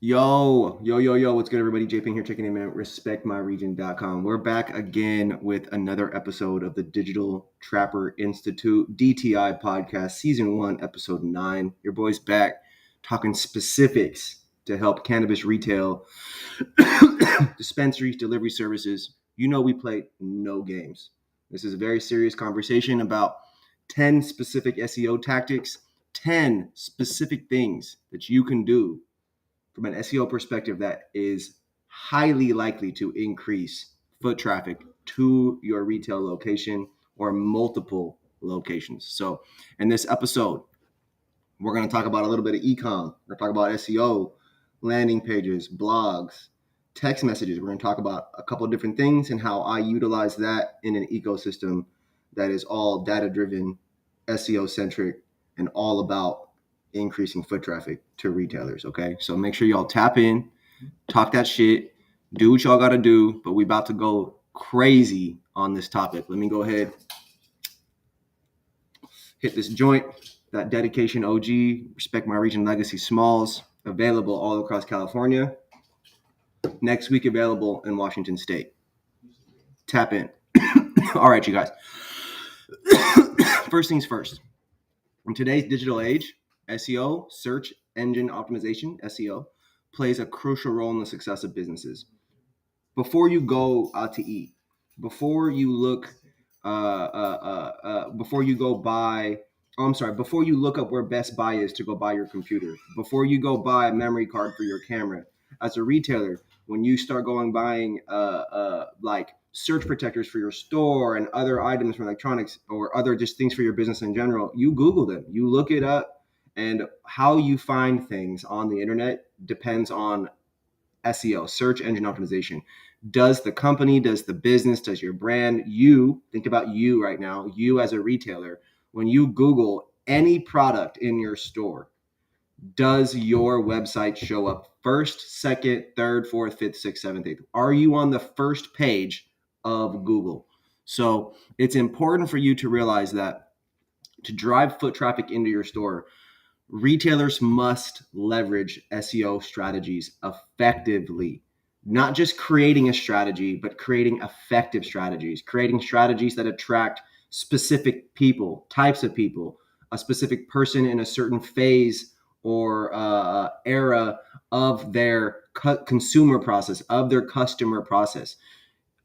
Yo, what's good, everybody? JP here, checking in at respectmyregion.com. We're back again with another episode of the Digital Trapper Institute DTI podcast, season 1, episode 9. Your boy's back talking specifics to help cannabis retail, dispensaries, delivery services. You know, we play no games. This is a very serious conversation about 10 specific SEO tactics, 10 specific things that you can do from an SEO perspective that is highly likely to increase foot traffic to your retail location or multiple locations. So, in this episode, we're going to talk about a little bit of ecom. We're going to talk about SEO, landing pages, blogs, text messages. We're going to talk about a couple of different things and how I utilize that in an ecosystem that is all data driven, SEO centric, and all about increasing foot traffic to retailers. Okay, so make sure y'all tap in, talk that shit, do what y'all got to do, but we about to go crazy on this topic. Let me go ahead, hit this joint. That dedication OG, Respect My Region Legacy Smalls, available all across California. Next week, available in Washington State. Tap in. All right, you guys. First things first. In today's digital age, SEO, search engine optimization, SEO, plays a crucial role in the success of businesses. Before you go out to eat, before you look, before you go buy, before you look up where Best Buy is to go buy your computer, before you go buy a memory card for your camera, as a retailer, when you start going buying like search protectors for your store and other items from electronics or other just things for your business in general, you Google them, you look it up, and how you find things on the internet depends on SEO, search engine optimization. Does the company, does the business, does your brand, you think about you right now, you as a retailer, when you Google any product in your store, does your website show up first, second, third, fourth, fifth, sixth, seventh, eighth? Are you on the first page of Google? So it's important for you to realize that to drive foot traffic into your store, retailers must leverage SEO strategies effectively. Not just creating a strategy, but creating effective strategies, creating strategies that attract specific people, types of people, a specific person in a certain phase or era of their consumer process, of their customer process.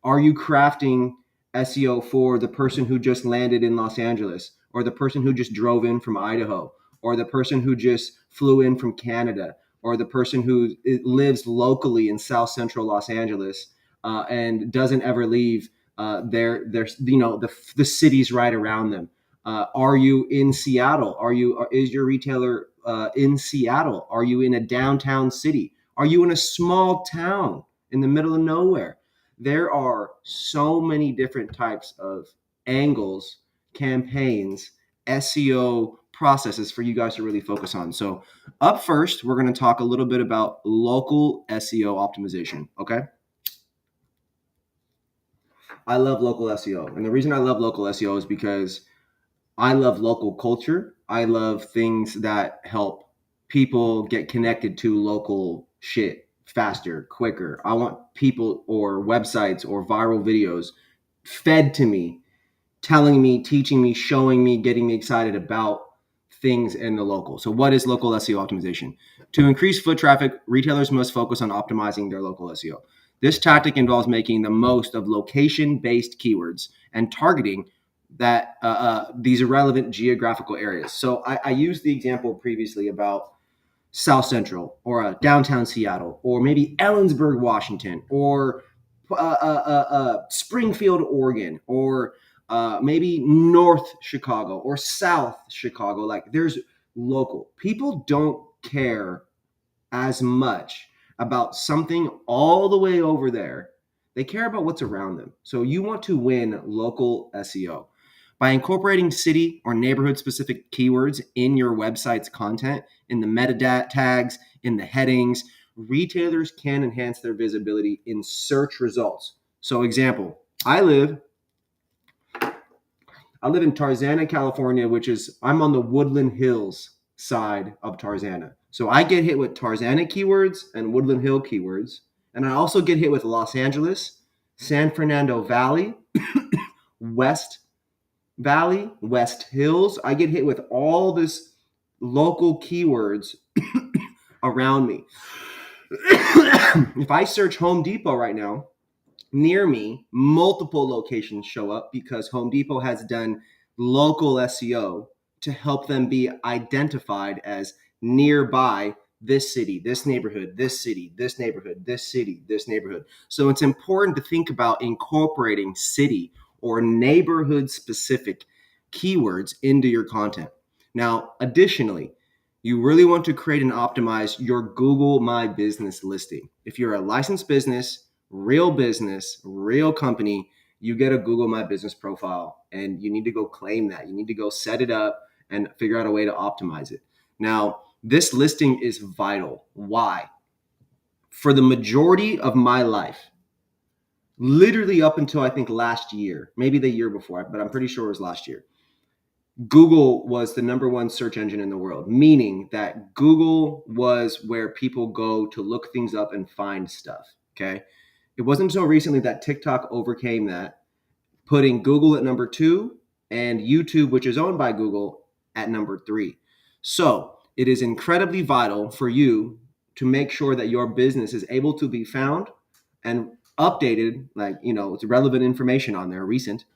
Are you crafting SEO for the person who just landed in Los Angeles, or the person who just drove in from Idaho, or the person who just flew in from Canada, or the person who lives locally in South Central Los Angeles and doesn't ever leave their the cities right around them? Are you in Seattle? Is your retailer in Seattle? Are you in a downtown city? Are you in a small town in the middle of nowhere? There are so many different types of angles, campaigns, SEO processes for you guys to really focus on. So up first, we're going to talk a little bit about local SEO optimization. Okay. I love local SEO. And the reason I love local SEO is because I love local culture. I love things that help people get connected to local shit faster, quicker. I want people or websites or viral videos fed to me, telling me, teaching me, showing me, getting me excited about things in the local. So what is local SEO optimization? To increase foot traffic, retailers must focus on optimizing their local SEO. This tactic involves making the most of location-based keywords and targeting that these irrelevant geographical areas. So I used the example previously about South Central or downtown Seattle or maybe Ellensburg, Washington or Springfield, Oregon or maybe North Chicago or South Chicago. Like there's local. People don't care as much about something all the way over there. They care about what's around them. So you want to win local SEO. By incorporating city or neighborhood specific keywords in your website's content, in the meta tags, in the headings, retailers can enhance their visibility in search results. So example, I live in Tarzana, California, I'm on the Woodland Hills side of Tarzana. So I get hit with Tarzana keywords and Woodland Hill keywords. And I also get hit with Los Angeles, San Fernando Valley, West Valley, West Hills. I get hit with all this local keywords around me. If I search Home Depot right now, near me, multiple locations show up because Home Depot has done local SEO to help them be identified as nearby this city, this neighborhood, this city, this neighborhood, this city, this neighborhood. So it's important to think about incorporating city or neighborhood specific keywords into your content. Now, additionally, you really want to create and optimize your Google My Business listing. If you're a licensed business, real company, you get a Google My Business profile and you need to go claim that. You need to go set it up and figure out a way to optimize it. Now, this listing is vital. Why? For the majority of my life, literally up until I think last year, maybe the year before, but I'm pretty sure it was last year, Google was the number one search engine in the world, meaning that Google was where people go to look things up and find stuff. Okay. It wasn't until recently that TikTok overcame that, putting Google at number 2 and YouTube, which is owned by Google, at number 3. So it is incredibly vital for you to make sure that your business is able to be found and updated, like, it's relevant information on there, recent,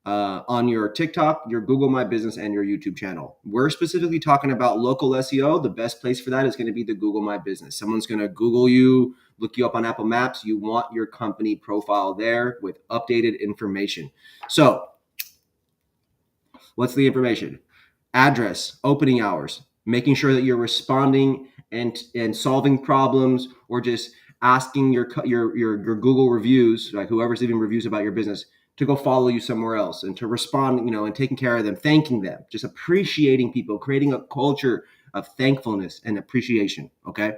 on your TikTok, your Google My Business, and your YouTube channel. We're specifically talking about local SEO. The best place for that is going to be the Google My Business. Someone's going to Google you, look you up on Apple Maps. You want your company profile there with updated information. So what's the information? Address, opening hours, making sure that you're responding and solving problems, or just asking your Google reviews, like whoever's leaving reviews about your business, to go follow you somewhere else and to respond, and taking care of them, thanking them, just appreciating people, creating a culture of thankfulness and appreciation. Okay.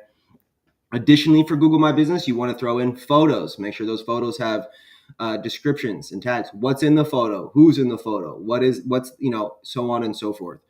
Additionally, for Google My Business, you want to throw in photos. Make sure those photos have descriptions and tags. What's in the photo? Who's in the photo? What's so on and so forth.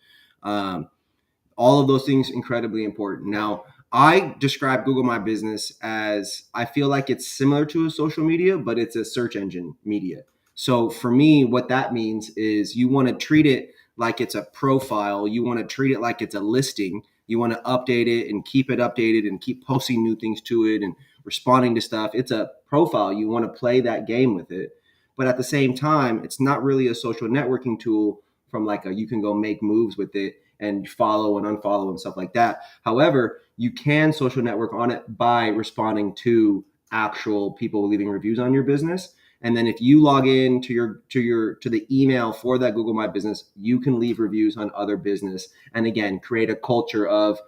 All of those things incredibly important. Now, I describe Google My Business as, I feel like it's similar to a social media, but it's a search engine media. So for me, what that means is you want to treat it like it's a profile. You want to treat it like it's a listing. You want to update it and keep it updated and keep posting new things to it and responding to stuff. It's a profile. You want to play that game with it. But at the same time, it's not really a social networking tool from you can go make moves with it and follow and unfollow and stuff like that. However, you can social network on it by responding to actual people leaving reviews on your business. And then if you log in to the email for that Google My Business, you can leave reviews on other business. And again, create a culture of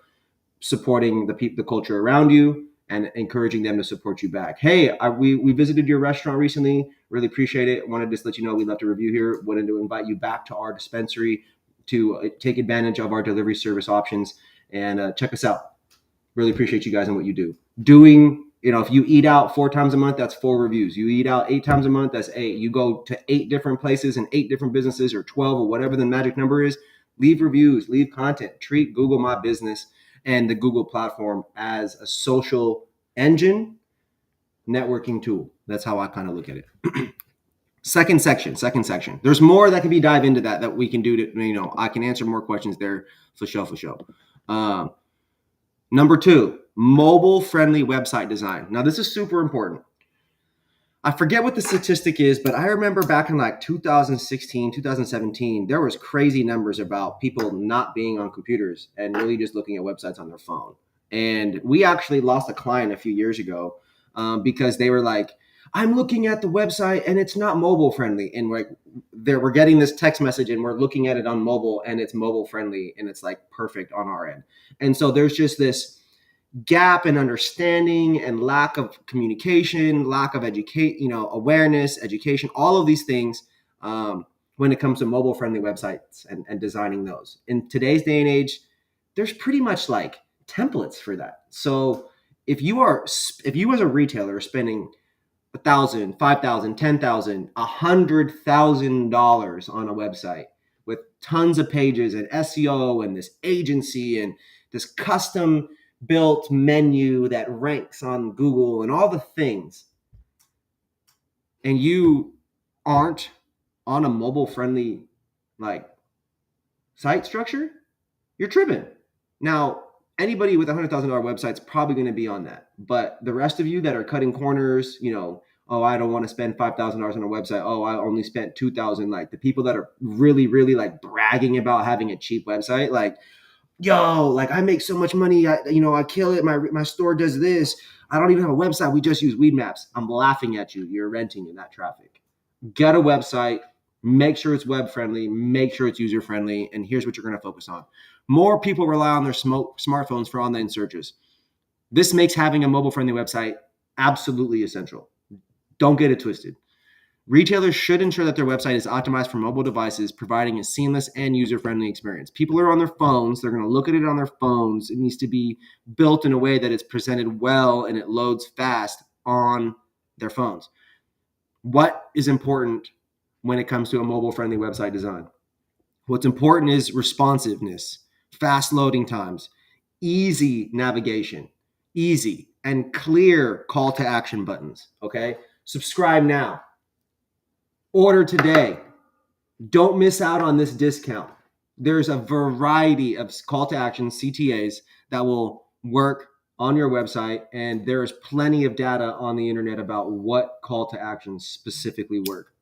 supporting the culture around you and encouraging them to support you back. Hey, we visited your restaurant recently. Really appreciate it. Wanted to just let you know we left a review here. Wanted to invite you back to our dispensary to take advantage of our delivery service options and check us out. Really appreciate you guys and what you do. If you eat out 4 times a month, that's 4 reviews. You eat out 8 times a month, that's 8. You go to 8 different places and 8 different businesses, or 12, or whatever the magic number is. Leave reviews, leave content. Treat Google My Business and the Google platform as a social engine networking tool. That's how I kind of look at it. Second section. There's more that can be dive into that we can do to, I can answer more questions there for sure. Number 2, mobile-friendly website design. Now, this is super important. I forget what the statistic is, but I remember back in 2016, 2017, there was crazy numbers about people not being on computers and really just looking at websites on their phone. And we actually lost a client a few years ago because they were like, I'm looking at the website and it's not mobile friendly. And we're getting this text message and we're looking at it on mobile and it's mobile friendly and it's perfect on our end. And so there's just this gap in understanding and lack of communication, lack of awareness, education, all of these things when it comes to mobile friendly websites and designing those. In today's day and age, there's pretty much templates for that. So if you as a retailer are spending $1,000, $5,000, $10,000, $100,000 on a website with tons of pages and SEO and this agency and this custom built menu that ranks on Google and all the things, and you aren't on a mobile friendly like site structure, you're tripping. Now, anybody with a $100,000 website is probably going to be on that. But the rest of you that are cutting corners, oh, I don't want to spend $5,000 on a website. Oh, I only spent 2,000. Like the people that are really, really like bragging about having a cheap website, like, yo, like I make so much money. I kill it. My store does this. I don't even have a website. We just use weed maps. I'm laughing at you. You're renting in that traffic. Get a website, make sure it's web friendly, make sure it's user friendly, and here's what you're going to focus on. More people rely on their smartphones for online searches. This makes having a mobile friendly website absolutely essential. Don't get it twisted. Retailers should ensure that their website is optimized for mobile devices, providing a seamless and user-friendly experience. People are on their phones. They're going to look at it on their phones. It needs to be built in a way that it's presented well and it loads fast on their phones. What is important when it comes to a mobile-friendly website design? What's important is responsiveness, fast loading times, easy navigation, easy and clear call to action buttons, okay? Subscribe now. Order today. Don't miss out on this discount. There's a variety of call to action CTAs that will work on your website, and there's plenty of data on the internet about what call to actions specifically work,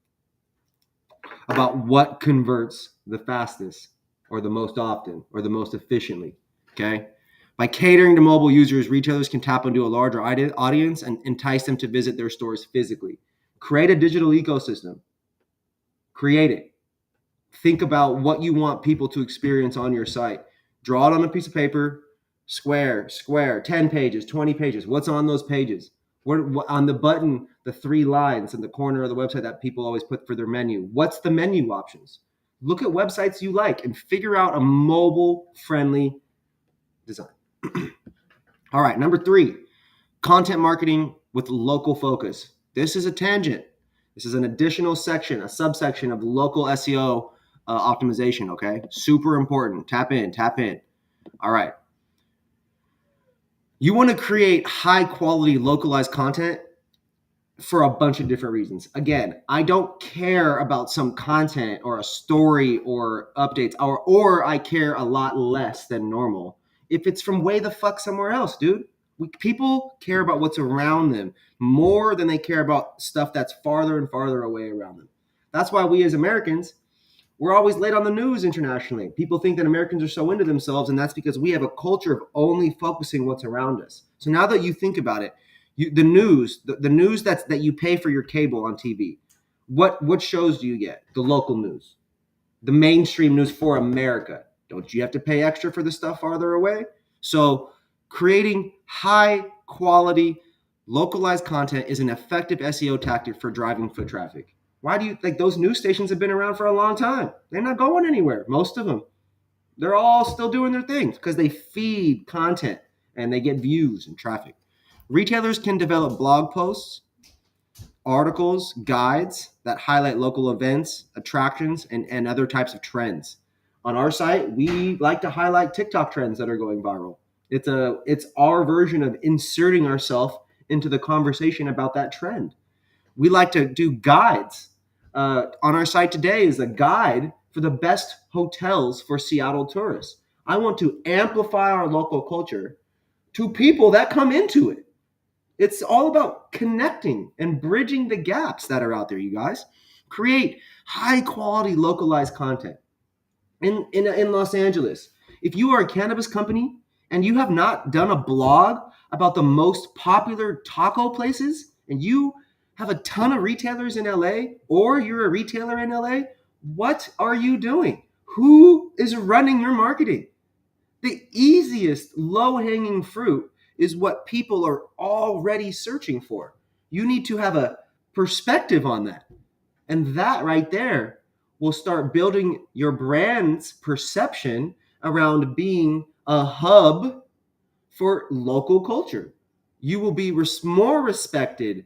about what converts the fastest or the most often or the most efficiently, okay? By catering to mobile users, retailers can tap into a larger audience and entice them to visit their stores physically. Create a digital ecosystem. Create it. Think about what you want people to experience on your site. Draw it on a piece of paper, square, 10 pages, 20 pages. What's on those pages? What on the button, the 3 lines in the corner of the website that people always put for their menu? What's the menu options? Look at websites you like and figure out a mobile-friendly design. All right, number 3, content marketing with local focus. This is a tangent. This is an additional section, a subsection of local SEO optimization, okay? Super important. Tap in. All right. You want to create high quality localized content for a bunch of different reasons. Again, I don't care about some content or a story or updates, or I care a lot less than normal if it's from way the fuck somewhere else, dude. People care about what's around them more than they care about stuff that's farther and farther away around them. That's why we as Americans, we're always late on the news internationally. People think that Americans are so into themselves, and that's because we have a culture of only focusing what's around us. So now that you think about it, the news that you pay for your cable on TV, what shows do you get? The local news, the mainstream news for America. Don't you have to pay extra for the stuff farther away? So creating high quality localized content is an effective SEO tactic for driving foot traffic. Why do you like those news stations have been around for a long time? They're not going anywhere. Most of them, they're all still doing their things because they feed content and they get views and traffic. Retailers can develop blog posts, articles, guides that highlight local events, attractions, and other types of trends. On our site, we like to highlight TikTok trends that are going viral. It's our version of inserting ourselves into the conversation about that trend. We like to do guides. On our site today is a guide for the best hotels for Seattle tourists. I want to amplify our local culture to people that come into it. It's all about connecting and bridging the gaps that are out there, you guys. Create high quality localized content. In Los Angeles, if you are a cannabis company and you have not done a blog about the most popular taco places, and you have a ton of retailers in LA, or you're a retailer in LA, what are you doing? Who is running your marketing? The easiest low-hanging fruit is what people are already searching for. You need to have a perspective on that. And that right there will start building your brand's perception around being a hub for local culture. You will be more respected.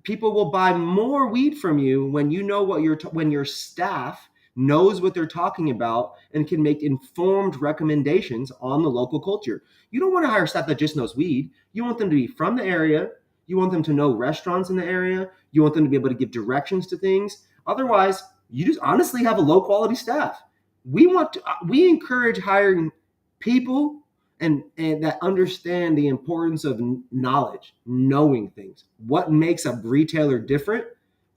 People will buy more weed from you when you know when your staff knows what they're talking about, and can make informed recommendations on the local culture. You don't want to hire staff that just knows weed. You want them to be from the area. You want them to know restaurants in the area. You want them to be able to give directions to things. Otherwise, you just honestly have a low quality staff. We encourage hiring people and that understand the importance of knowledge, knowing things. What makes a retailer different?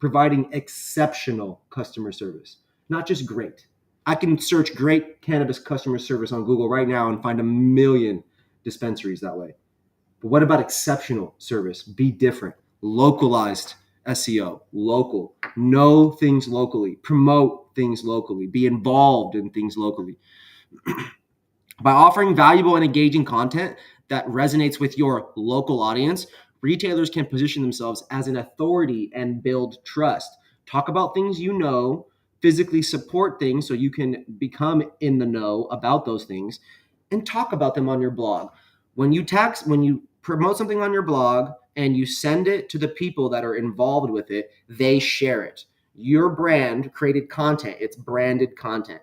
Providing exceptional customer service, not just great. I can search great cannabis customer service on Google right now and find a million dispensaries that way. But what about exceptional service? Be different. Localized SEO, local. Know things locally. Promote things locally. Be involved in things locally. By offering valuable and engaging content that resonates with your local audience, retailers can position themselves as an authority and build trust. Talk about things you know, physically support things so you can become in the know about those things, and talk about them on your blog. When you promote something on your blog and you send it to the people that are involved with it, they share it. Your brand created content. It's branded content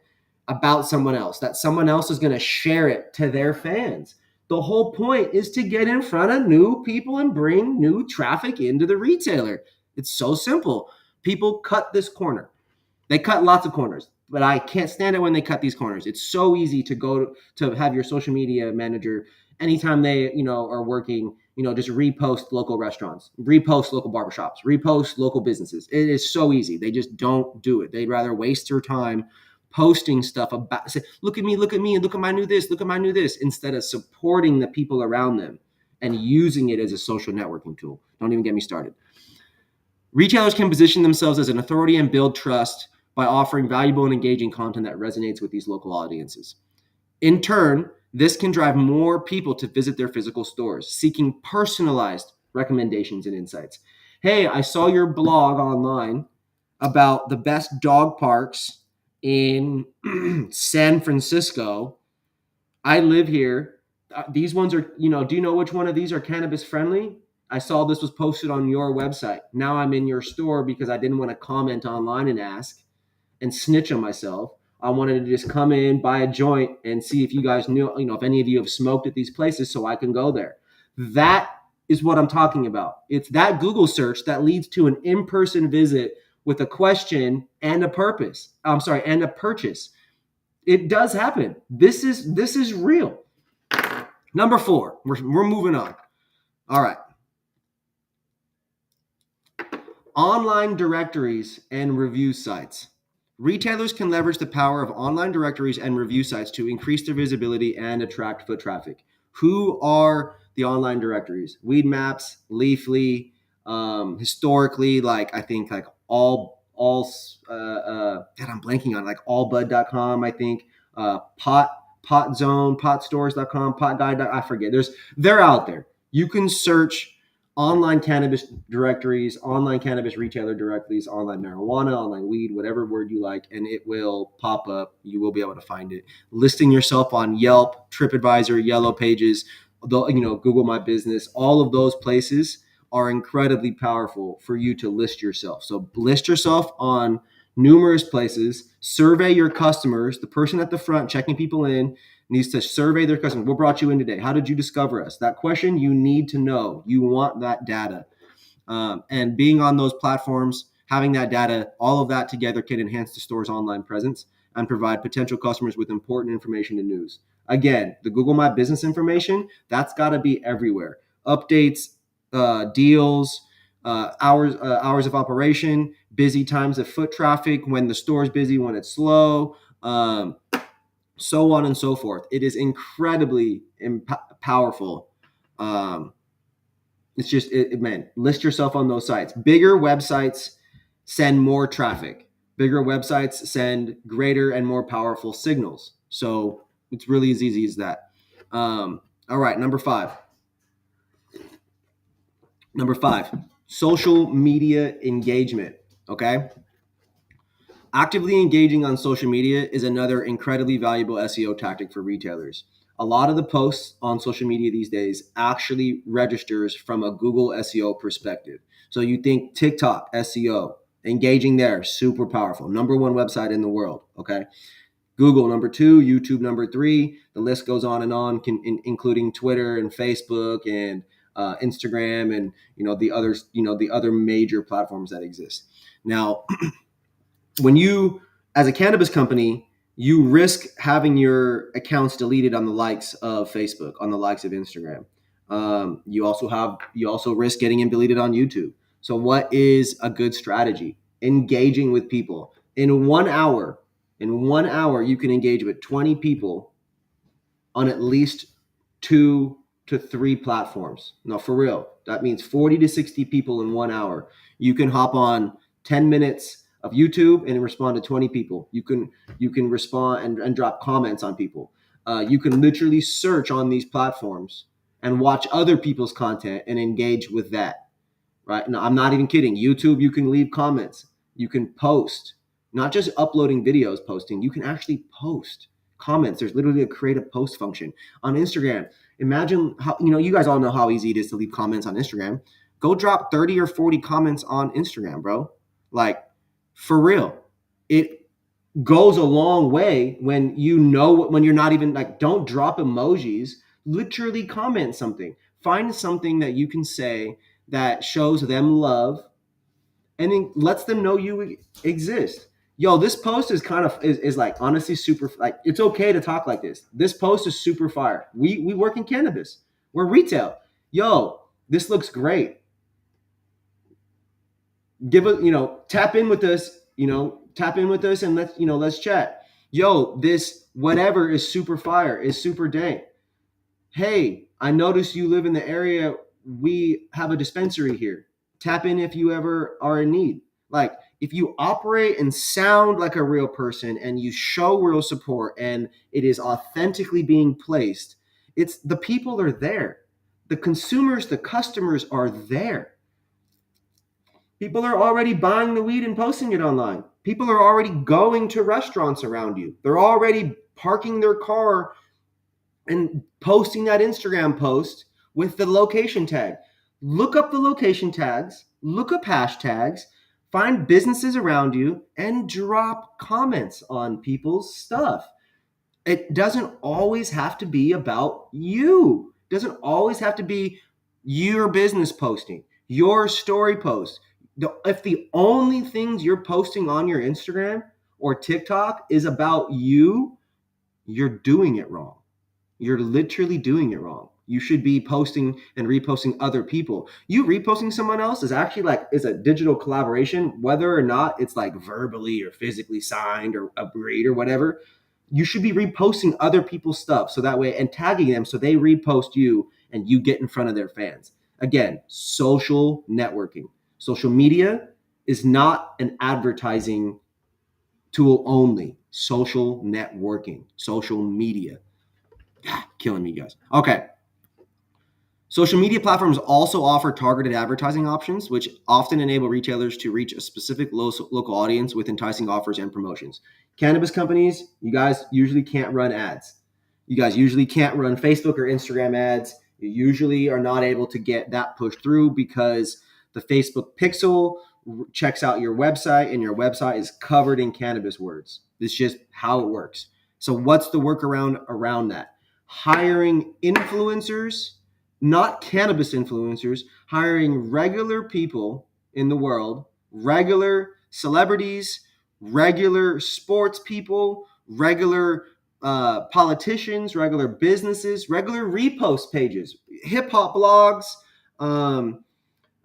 about someone else, that someone else is going to share it to their fans. The whole point is to get in front of new people and bring new traffic into the retailer. It's so simple. People cut this corner. They cut lots of corners, but I can't stand it when they cut these corners. It's so easy to go to have your social media manager anytime they, are working, just repost local restaurants, repost local barbershops, repost local businesses. It is so easy. They just don't do it. They'd rather waste their time posting stuff about, say, look at me, and look at my new this, instead of supporting the people around them and using it as a social networking tool. Don't even get me started. Retailers can position themselves as an authority and build trust by offering valuable and engaging content that resonates with these local audiences. In turn, this can drive more people to visit their physical stores, seeking personalized recommendations and insights. Hey, I saw your blog online about the best dog parks in San Francisco. I live here. These ones are, do you know which one of these are cannabis friendly? I saw this was posted on your website. Now I'm in your store because I didn't want to comment online and ask and snitch on myself. I wanted to just come in, buy a joint, and see if you guys knew, if any of you have smoked at these places so I can go there. That is what I'm talking about. It's that Google search that leads to an in-person visit with a question and a purpose. And a purchase. It does happen. This is real. Number 4, we're moving on. All right. Online directories and review sites. Retailers can leverage the power of online directories and review sites to increase their visibility and attract foot traffic. Who are the online directories? Weed Maps, Leafly, historically, I think I'm blanking on, allbud.com, I think, pot zone, potstores.com, potguide, I forget. They're out there. You can search online cannabis directories, online cannabis retailer directories, online marijuana, online weed, whatever word you like, and it will pop up. You will be able to find it. Listing yourself on Yelp, TripAdvisor, Yellow Pages, Google My Business, all of those places are incredibly powerful for you to list yourself. So list yourself on numerous places, survey your customers. The person at the front checking people in needs to survey their customers. What brought you in today? How did you discover us? That question you need to know. You want that data. And being on those platforms, having that data, all of that together can enhance the store's online presence and provide potential customers with important information and news. Again, the Google My Business information, that's got to be everywhere. Updates, deals, hours of operation, busy times of foot traffic, when the store's busy, when it's slow, so on and so forth. It is incredibly powerful. It's just, man, list yourself on those sites. Bigger websites send more traffic. Bigger websites send greater and more powerful signals. So it's really as easy as that. All right, number 5. Social media engagement. Okay. Actively engaging on social media is another incredibly valuable SEO tactic for retailers. A lot of the posts on social media these days actually registers from a Google SEO perspective. So you think TikTok SEO, Engaging there, super powerful. Number one website in the world. Okay. Google number two, YouTube number three. The list goes on and on, including Twitter and Facebook and Instagram and the others, the other major platforms that exist. Now, when you, as a cannabis company, you risk having your accounts deleted on the likes of Facebook, on the likes of Instagram. You also risk getting them deleted on YouTube. So what is a good strategy? Engaging with people. In 1 hour, you can engage with 20 people on at least 2 to 3 platforms. No, for real. That means 40 to 60 people in 1 hour. You can hop on 10 minutes of YouTube and respond to 20 people. You can respond and drop comments on people. You can literally search on these platforms and watch other people's content and engage with that. Right? No, I'm not even kidding. YouTube, you can leave comments. You can post, not just uploading videos, posting. You can actually post comments. There's literally a creative post function on Instagram. Imagine how, you guys all know how easy it is to leave comments on Instagram. Go drop 30 or 40 comments on Instagram, bro. Like, for real. It goes a long way when when you're not even like, don't drop emojis. Literally comment something. Find something that you can say that shows them love and then lets them know you exist. Yo, this post is is like honestly super, like, it's okay to talk like this. This post is super fire. We work in cannabis. We're retail. Yo, this looks great. Tap in with us, and let's chat. Yo, this whatever is super fire, is super dank. Hey, I noticed you live in the area. We have a dispensary here. Tap in if you ever are in need. Like, if you operate and sound like a real person and you show real support and it is authentically being placed, it's the people are there. The consumers, the customers are there. People are already buying the weed and posting it online. People are already going to restaurants around you. They're already parking their car and posting that Instagram post with the location tag. Look up the location tags, look up hashtags, find businesses around you, and drop comments on people's stuff. It doesn't always have to be about you. It doesn't always have to be your business posting, your story post. If the only things you're posting on your Instagram or TikTok is about you, you're doing it wrong. You're literally doing it wrong. You should be posting and reposting other people. You reposting someone else is actually is a digital collaboration, whether or not it's like verbally or physically signed or agreed or whatever. You should be reposting other people's stuff so that way, and tagging them so they repost you and you get in front of their fans. Again, social networking. Social media is not an advertising tool only. Social networking, social media. Killing me, guys. Okay. Social media platforms also offer targeted advertising options, which often enable retailers to reach a specific local audience with enticing offers and promotions. Cannabis companies, you guys usually can't run ads. You guys usually can't run Facebook or Instagram ads. You usually are not able to get that pushed through because the Facebook pixel checks out your website and your website is covered in cannabis words. It's just how it works. So what's the workaround around that? Hiring influencers, not cannabis influencers, hiring regular people in the world, regular celebrities, regular sports people, regular politicians, regular businesses, regular repost pages, hip hop blogs,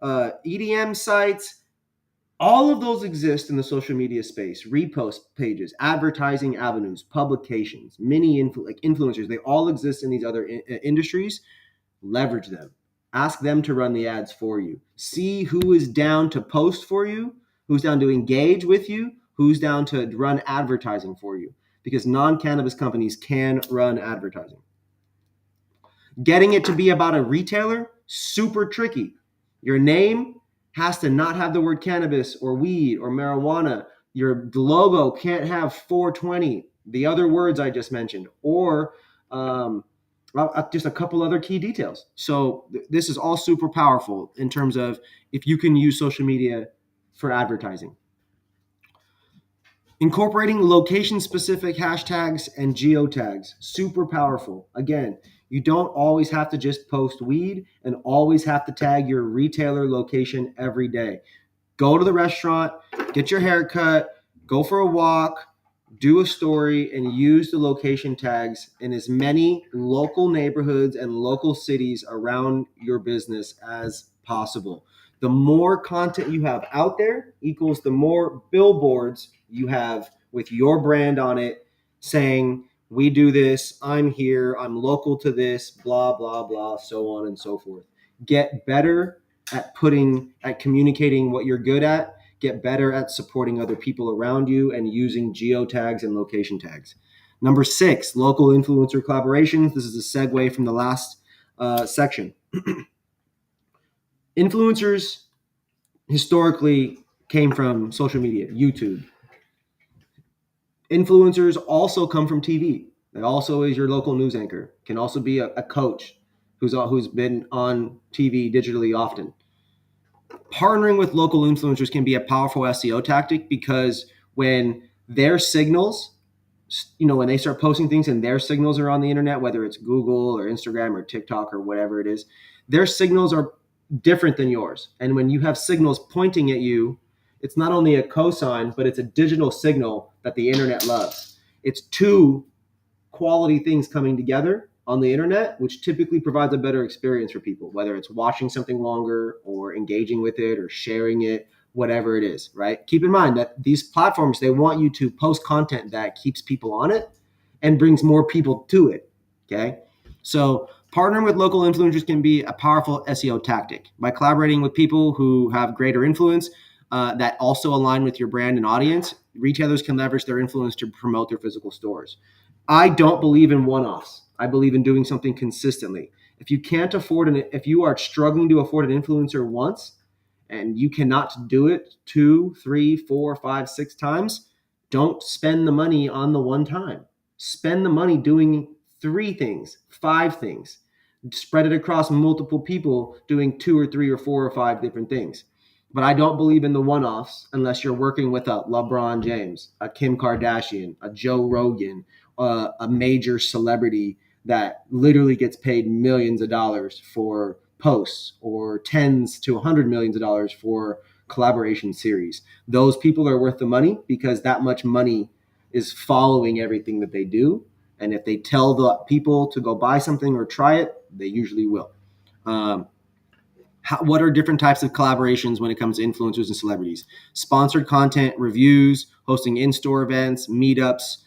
EDM sites. All of those exist in the social media space. Repost pages, advertising avenues, publications, mini influencers. They all exist in these other industries. Leverage them. Ask them to run the ads for you. See who is down to post for you, who's down to engage with you, who's down to run advertising for you. Because non-cannabis companies can run advertising. Getting it to be about a retailer, super tricky. Your name has to not have the word cannabis or weed or marijuana. Your logo can't have 420, the other words I just mentioned, or just a couple other key details. So this is all super powerful in terms of if you can use social media for advertising. Incorporating location-specific hashtags and geotags, super powerful. Again, you don't always have to just post weed and always have to tag your retailer location every day. Go to the restaurant, get your hair cut, go for a walk, do a story, and use the location tags in as many local neighborhoods and local cities around your business as possible. The more content you have out there equals the more billboards you have with your brand on it saying, we do this, I'm here, I'm local to this, blah, blah, blah, so on and so forth. Get better at communicating what you're good at, get better at supporting other people around you and using geotags and location tags. Number 6, local influencer collaborations. This is a segue from the last section. Influencers historically came from social media, YouTube. Influencers also come from TV. It also is your local news anchor. Can also be a coach who's been on TV digitally often. Partnering with local influencers can be a powerful SEO tactic because when their signals, when they start posting things and their signals are on the internet, whether it's Google or Instagram or TikTok or whatever it is, their signals are different than yours. And when you have signals pointing at you, it's not only a cosign, but it's a digital signal that the internet loves. It's two quality things coming together on the internet, which typically provides a better experience for people, whether it's watching something longer or engaging with it or sharing it, whatever it is, right? Keep in mind that these platforms, they want you to post content that keeps people on it and brings more people to it, okay? So partnering with local influencers can be a powerful SEO tactic. By collaborating with people who have greater influence that also align with your brand and audience, retailers can leverage their influence to promote their physical stores. I don't believe in one-offs. I believe in doing something consistently. If you are struggling to afford an influencer once and you cannot do it 2, 3, 4, 5, 6 times, don't spend the money on the one time. Spend the money doing 3 things, 5 things. Spread it across multiple people doing 2 or 3 or 4 or 5 different things. But I don't believe in the one-offs unless you're working with a LeBron James, a Kim Kardashian, a Joe Rogan, a major celebrity that literally gets paid millions of dollars for posts or tens to $100 million for collaboration series. Those people are worth the money because that much money is following everything that they do. And if they tell the people to go buy something or try it, they usually will. What are different types of collaborations when it comes to influencers and celebrities? Sponsored content, reviews, hosting in-store events, meetups,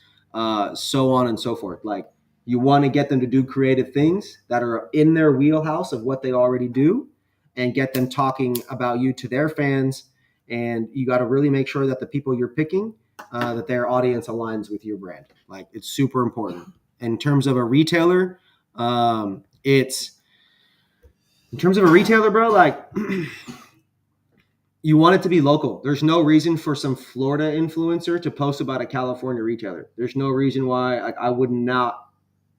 so on and so forth. Like, you want to get them to do creative things that are in their wheelhouse of what they already do and get them talking about you to their fans. And you got to really make sure that the people you're picking, that their audience aligns with your brand. Like, it's super important. In terms of a retailer, bro, like you want it to be local. There's no reason for some Florida influencer to post about a California retailer. There's no reason why I would not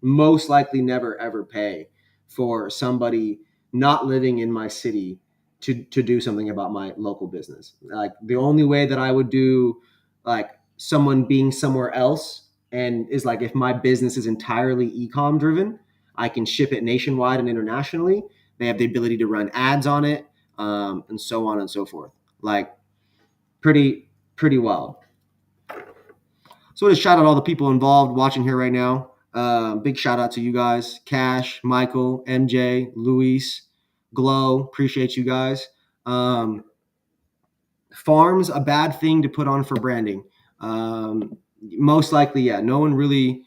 most likely never ever pay for somebody not living in my city to do something about my local business. Like, the only way that I would do like someone being somewhere else and is like, if my business is entirely e-com driven, I can ship it nationwide and internationally. They have the ability to run ads on it, and so on and so forth. Like, pretty wild. So I want to shout out all the people involved watching here right now. Big shout out to you guys: Cash, Michael, MJ, Luis, Glow. Appreciate you guys. Farms, a bad thing to put on for branding. Most likely, yeah. No one really,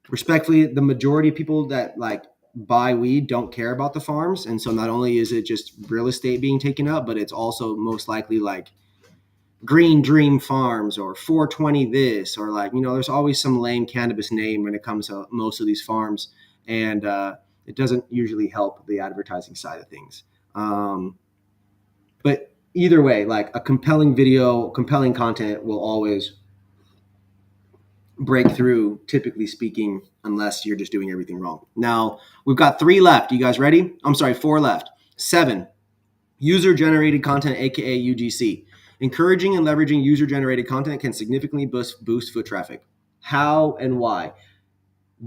respectfully, the majority of people that like buy weed don't care about the farms. And so not only is it just real estate being taken up, but it's also most likely like Green Dream Farms or 420 this, or like, there's always some lame cannabis name when it comes to most of these farms. And it doesn't usually help the advertising side of things. But either way, like, a compelling video, compelling content will always break through, typically speaking, unless you're just doing everything wrong. Now, we've got 3 left. You guys ready? I'm sorry, 4 left. 7, user-generated content, aka UGC. Encouraging and leveraging user-generated content can significantly boost foot traffic. How and why?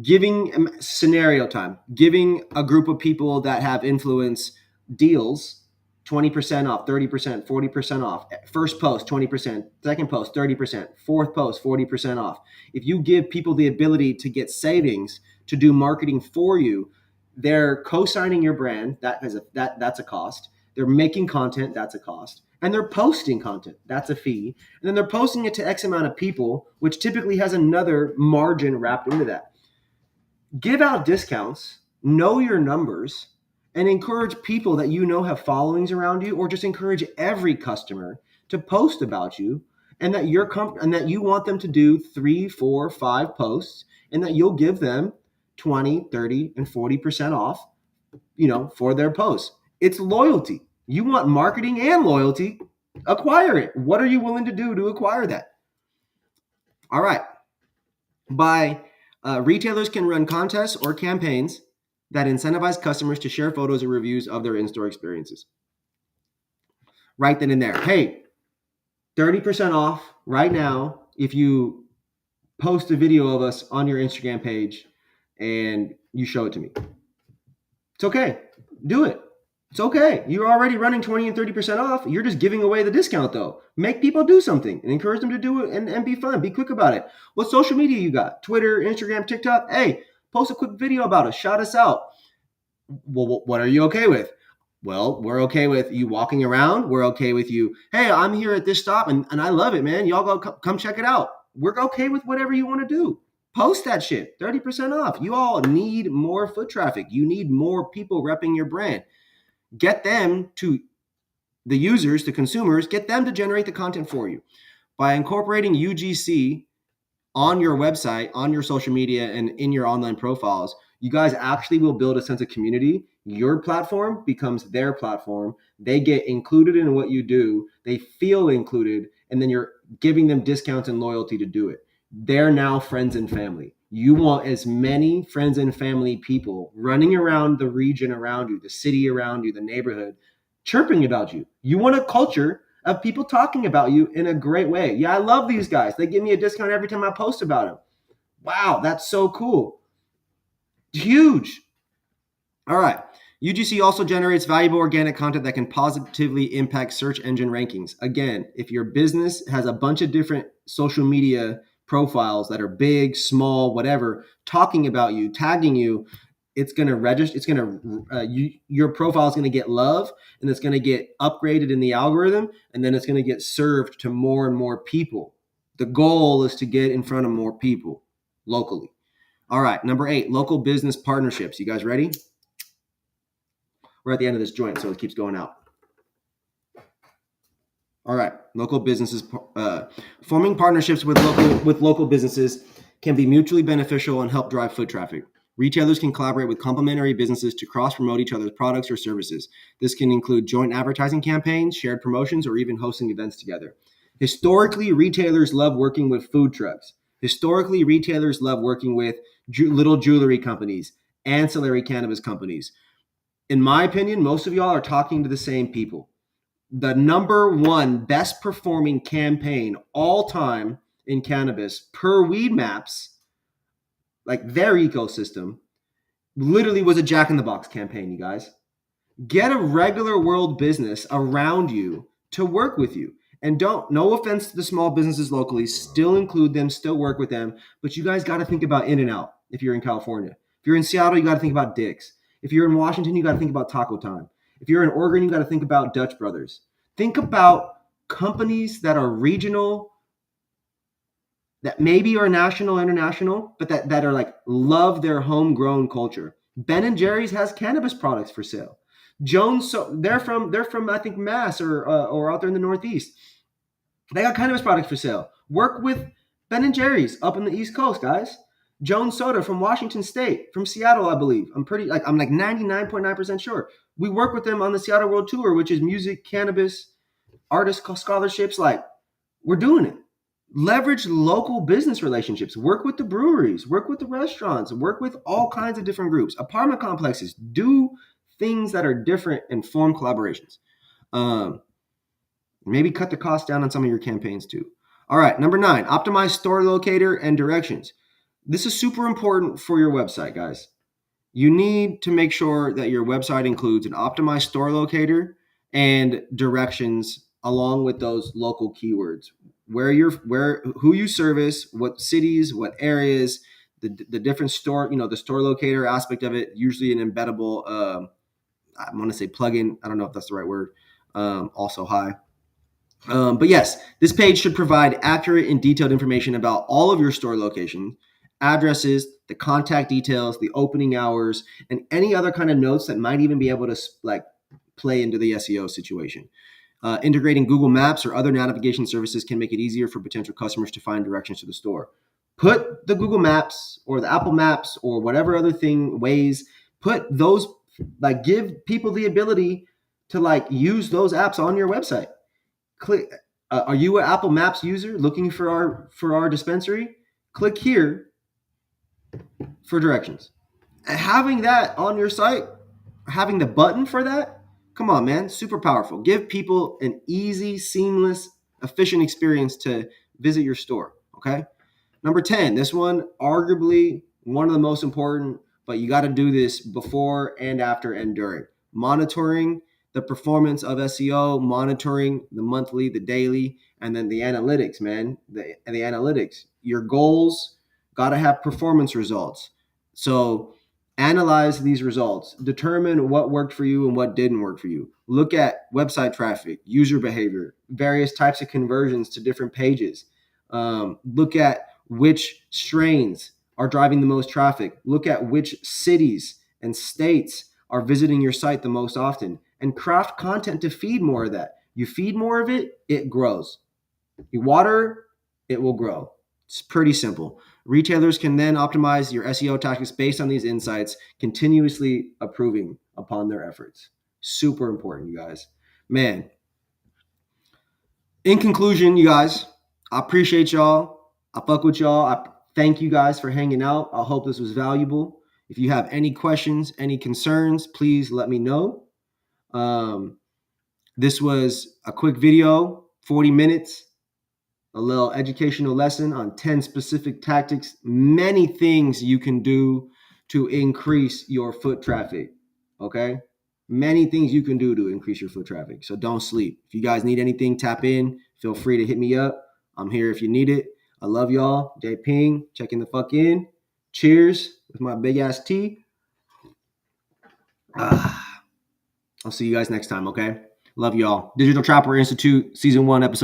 Giving scenario time, giving a group of people that have influence deals, 20% off, 30%, 40% off. First post, 20%. Second post, 30%. Fourth post, 40% off. If you give people the ability to get savings to do marketing for you, they're co-signing your brand. That's a cost. They're making content. That's a cost. And they're posting content. That's a fee. And then they're posting it to X amount of people, which typically has another margin wrapped into that. Give out discounts, know your numbers, and encourage people that you know have followings around you, or just encourage every customer to post about you, and that and that you want them to do 3, 4, 5 posts, and that you'll give them 20, 30, and 40% off, for their posts. It's loyalty. You want marketing and loyalty, acquire it. What are you willing to do to acquire that? All right. Retailers can run contests or campaigns that incentivize customers to share photos or reviews of their in-store experiences. Write that in there. Hey, 30% off right now if you post a video of us on your Instagram page and you show it to me. It's okay. Do it. It's okay. You're already running 20 and 30% off. You're just giving away the discount, though. Make people do something and encourage them to do it and be fun. Be quick about it. What social media you got? Twitter, Instagram, TikTok? Hey, post a quick video about us. Shout us out. Well, what are you okay with? Well, we're okay with you walking around. We're okay with you. Hey, I'm here at this stop and I love it, man. Y'all go come check it out. We're okay with whatever you want to do. Post that shit. 30% off. You all need more foot traffic. You need more people repping your brand. Get them to the users, the consumers, get them to generate the content for you. By incorporating UGC on your website, on your social media, and in your online profiles, you guys actually will build a sense of community. Your platform becomes their platform. They get included in what you do. They feel included, and then you're giving them discounts and loyalty to do it. They're now friends and family. You want as many friends and family people running around the region around you, the city around you, the neighborhood, chirping about you. You want a culture of people talking about you in a great way. Yeah, I love these guys. They give me a discount every time I post about them. Wow, that's so cool. Huge. All right. UGC also generates valuable organic content that can positively impact search engine rankings. Again, if your business has a bunch of different social media profiles that are big, small, whatever, talking about you, tagging you, it's going to register. It's going to your profile is going to get love, and it's going to get upgraded in the algorithm, and then it's going to get served to more and more people. The goal is to get in front of more people locally. All right, number 8, local business partnerships. You guys ready? We're at the end of this joint, so it keeps going out. All right, local businesses. Forming partnerships with local businesses can be mutually beneficial and help drive foot traffic. Retailers can collaborate with complementary businesses to cross-promote each other's products or services. This can include joint advertising campaigns, shared promotions, or even hosting events together. Historically, retailers love working with food trucks. Historically, retailers love working with little jewelry companies, ancillary cannabis companies. In my opinion, most of y'all are talking to the same people. The number one best performing campaign all time in cannabis per Weed Maps, like their ecosystem, literally was a Jack in the Box campaign, you guys. Get a regular world business around you to work with you. And no offense to the small businesses locally, still include them, still work with them. But you guys got to think about In-N-Out if you're in California. If you're in Seattle, you got to think about Dick's. If you're in Washington, you got to think about Taco Time. If you're in Oregon, you got to think about Dutch Brothers. Think about companies that are regional, that maybe are national, international, but that are like love their homegrown culture. Ben & Jerry's has cannabis products for sale. Jones, so they're from I think Mass or out there in the Northeast. They got cannabis products for sale. Work with Ben & Jerry's up on the East Coast, guys. Jones Soda from Washington State, from Seattle, I believe. I'm like 99.9% sure. We work with them on the Seattle World Tour, which is music, cannabis, artist scholarships. Like, we're doing it. Leverage local business relationships. Work with the breweries. Work with the restaurants. Work with all kinds of different groups. Apartment complexes. Do things that are different and form collaborations. Maybe cut the cost down on some of your campaigns too. All right, number 9, optimize store locator and directions. This is super important for your website, guys. You need to make sure that your website includes an optimized store locator and directions along with those local keywords. Who you service, what cities, what areas, the different store, the store locator aspect of it, usually an embeddable, I want to say plugin. I don't know if that's the right word. Also high. But yes, this page should provide accurate and detailed information about all of your store locations, addresses, the contact details, the opening hours, and any other kind of notes that might even be able to play into the SEO situation. Integrating Google Maps or other navigation services can make it easier for potential customers to find directions to the store. Put the Google Maps or the Apple Maps or whatever other ways, put those, give people the ability to use those apps on your website. Click. Are you an Apple Maps user looking for our dispensary? Click here for directions. Having that on your site, having the button for that, come on, man, super powerful. Give people an easy, seamless, efficient experience to visit your store, okay? Number 10, this one, arguably one of the most important, but you got to do this before and after and during. Monitoring the performance of SEO, monitoring the monthly, the daily, and then the analytics, man. The analytics. Your goals got to have performance results. So analyze these results. Determine what worked for you and what didn't work for you. Look at website traffic, user behavior, various types of conversions to different pages. Look at which strains are driving the most traffic. Look at which cities and states are visiting your site the most often, and craft content to feed more of that. You feed more of it, it grows. You water, it will grow. It's pretty simple. Retailers can then optimize your SEO tactics based on these insights, continuously improving upon their efforts. Super important, you guys. Man, in conclusion, you guys, I appreciate y'all. I fuck with y'all. I thank you guys for hanging out. I hope this was valuable. If you have any questions, any concerns, please let me know. This was a quick video, 40 minutes, a little educational lesson on 10 specific tactics, many things you can do to increase your foot traffic, okay? Many things you can do to increase your foot traffic, so don't sleep. If you guys need anything, tap in. Feel free to hit me up. I'm here if you need it. I love y'all. J Ping, checking the fuck in. Cheers with my big-ass tea. I'll see you guys next time, okay? Love y'all. Digital Trapper Institute, Season 1, Episode